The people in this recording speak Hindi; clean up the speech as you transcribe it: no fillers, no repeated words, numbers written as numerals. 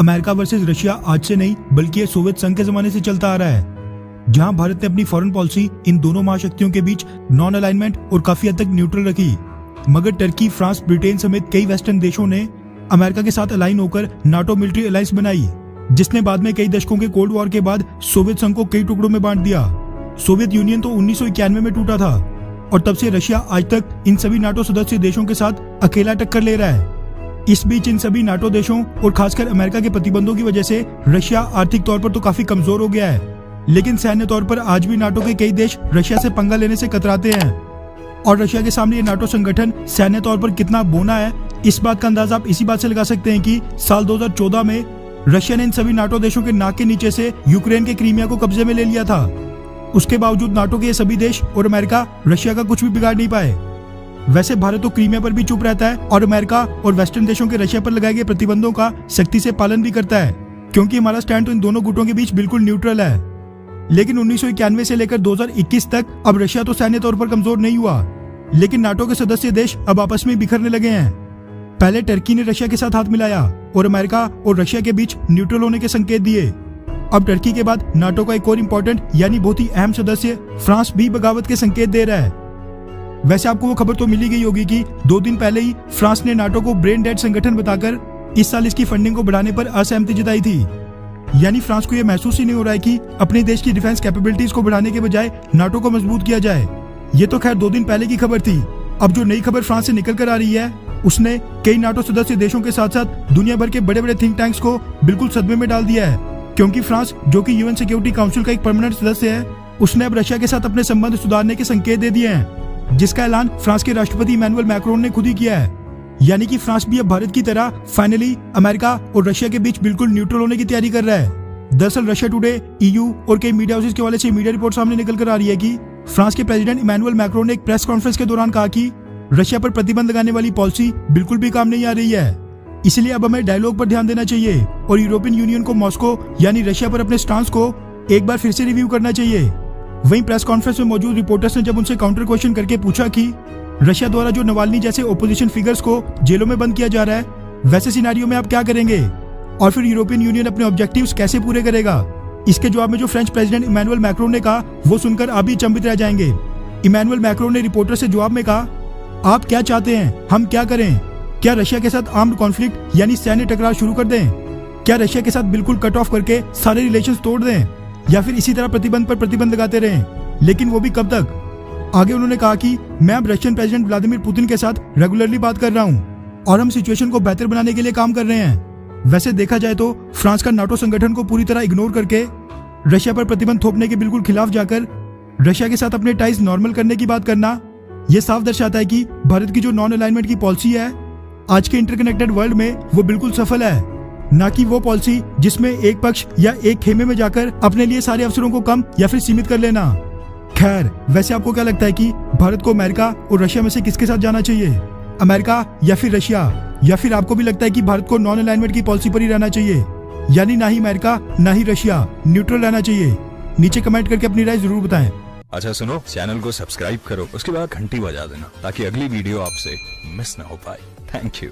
अमेरिका वर्सेस रशिया आज से नहीं बल्कि ये सोवियत संघ के जमाने से चलता आ रहा है, जहां भारत ने अपनी फॉरेन पॉलिसी इन दोनों महाशक्तियों के बीच नॉन अलाइनमेंट और काफी हद तक न्यूट्रल रखी। मगर टर्की, फ्रांस, ब्रिटेन समेत कई वेस्टर्न देशों ने अमेरिका के साथ अलाइन होकर नाटो मिलिट्री अलायंस बनाई, जिसने बाद में कई दशकों के कोल्ड वॉर के बाद सोवियत संघ को कई टुकड़ों में बांट दिया। सोवियत यूनियन तो 1991 में टूटा था और तब से रशिया आज तक इन सभी नाटो सदस्य देशों के साथ अकेला टक्कर ले रहा है। इस बीच इन सभी नाटो देशों और खासकर अमेरिका के प्रतिबंधों की वजह से रशिया आर्थिक तौर पर तो काफी कमजोर हो गया है, लेकिन सैन्य तौर पर आज भी नाटो के कई देश रशिया से पंगा लेने से कतराते हैं। और रशिया के सामने ये नाटो संगठन सैन्य तौर पर कितना बोना है, इस बात का अंदाजा आप इसी बात से लगा सकते हैं कि साल 2014 में रशिया ने इन सभी नाटो देशों के नाक के नीचे से यूक्रेन के क्रीमिया को कब्जे में ले लिया था। उसके बावजूद नाटो के ये सभी देश और अमेरिका रशिया का कुछ भी बिगाड़ नहीं पाए। वैसे भारत तो क्रीमिया पर भी चुप रहता है और अमेरिका और वेस्टर्न देशों के रशिया पर लगाए गए प्रतिबंधों का सख्ती से पालन भी करता है, क्योंकि हमारा स्टैंड तो इन दोनों गुटों के बीच बिल्कुल न्यूट्रल है। लेकिन 1991 से लेकर 2021 तक अब रशिया तो सैन्य तौर पर कमजोर नहीं हुआ, लेकिन नाटो के सदस्य देश अब आपस में बिखरने लगे हैं। पहले टर्की ने रशिया के साथ हाथ मिलाया और अमेरिका और रशिया के बीच न्यूट्रल होने के संकेत दिए। अब टर्की के बाद नाटो का एक और इम्पोर्टेंट यानी बहुत ही अहम सदस्य फ्रांस भी बगावत के संकेत दे रहा है। वैसे आपको वो खबर तो मिली गई होगी कि 2 दिन पहले ही फ्रांस ने नाटो को ब्रेन डेड संगठन बताकर इस साल इसकी फंडिंग को बढ़ाने पर असहमति जताई थी। यानी फ्रांस को यह महसूस ही नहीं हो रहा है कि अपने देश की डिफेंस कैपेबिलिटीज को बढ़ाने के बजाय नाटो को मजबूत किया जाए। ये तो खैर 2 दिन पहले की खबर थी। अब जो नई खबर फ्रांस से निकल कर आ रही है, उसने कई नाटो सदस्य देशों के साथ साथ दुनिया भर के बड़े बड़े थिंक टैंक्स को बिल्कुल सदमे में डाल दिया है, क्योंकि फ्रांस, जो कि यूएन सिक्योरिटी काउंसिल का एक परमानेंट सदस्य है, उसने अब रशिया के साथ अपने संबंध सुधारने के संकेत दे दिए हैं, जिसका ऐलान फ्रांस के राष्ट्रपति इमैनुअल मैक्रोन ने खुद ही किया है। यानी कि फ्रांस भी अब भारत की तरह फाइनली अमेरिका और रशिया के बीच बिल्कुल न्यूट्रल होने की तैयारी कर रहा है। दरअसल रशिया टुडे, ईयू और कई मीडिया हाउसेस के हवाले से मीडिया रिपोर्ट सामने निकल कर आ रही है कि फ्रांस के प्रेसिडेंट इमैनुअल मैक्रोन ने एक प्रेस कॉन्फ्रेंस के दौरान कहा कि रशिया पर प्रतिबंध लगाने वाली पॉलिसी बिल्कुल भी काम नहीं आ रही है, इसलिए अब हमें डायलॉग पर ध्यान देना चाहिए और यूरोपियन यूनियन को मॉस्को यानी रशिया पर अपने स्टांस को एक बार फिर से रिव्यू करना चाहिए। वहीं प्रेस कॉन्फ्रेंस में मौजूद रिपोर्टर्स ने जब उनसे काउंटर क्वेश्चन करके पूछा कि रशिया द्वारा जो नवाल्नी जैसे ओपोजिशन फिगर्स को जेलों में बंद किया जा रहा है, वैसे सिनेरियो में आप क्या करेंगे और फिर यूरोपियन यूनियन अपने ऑब्जेक्टिव्स कैसे पूरे करेगा, इसके जवाब में जो फ्रेंच प्रेसिडेंट इमैनुअल मैक्रोन ने कहा वो सुनकर आप भी अचंभित रह जाएंगे। इमैनुअल मैक्रोन ने रिपोर्टर से जवाब में कहा, आप क्या चाहते हैं, हम क्या करें? क्या रशिया के साथ आर्म्ड कॉन्फ्लिक्ट यानी सैन्य टकराव शुरू कर दें? क्या रशिया के साथ बिल्कुल कट ऑफ करके सारे रिलेशंस तोड़ दें, या फिर इसी तरह प्रतिबंध पर प्रतिबंध लगाते रहें, लेकिन वो भी कब तक? आगे उन्होंने कहा कि मैं अब रशियन प्रेसिडेंट व्लादिमीर पुतिन के साथ रेगुलरली बात कर रहा हूं और हम सिचुएशन को बेहतर बनाने के लिए काम कर रहे हैं। वैसे देखा जाए तो फ्रांस का नाटो संगठन को पूरी तरह इग्नोर करके रशिया पर प्रतिबंध थोपने के बिल्कुल खिलाफ जाकर रशिया के साथ अपने टाइज नॉर्मल करने की बात करना, यह साफ दर्शाता है कि भारत की जो नॉन अलाइनमेंट की पॉलिसी है आज के इंटरकनेक्टेड वर्ल्ड में वो बिल्कुल सफल है, ना कि वो पॉलिसी जिसमें एक पक्ष या एक खेमे में जाकर अपने लिए सारे अवसरों को कम या फिर सीमित कर लेना। खैर, वैसे आपको क्या लगता है कि भारत को अमेरिका और रशिया में से किसके साथ जाना चाहिए, अमेरिका या फिर रशिया? या फिर आपको भी लगता है कि भारत को नॉन अलाइनमेंट की पॉलिसी पर ही रहना चाहिए, यानी ना ही अमेरिका ना ही रशिया, न्यूट्रल रहना चाहिए? नीचे कमेंट करके अपनी राय जरूर बताएं। अच्छा सुनो, चैनल को सब्सक्राइब करो, उसके बाद घंटी बजा देना ताकि अगली वीडियो आपसे मिस ना हो पाए। Thank you.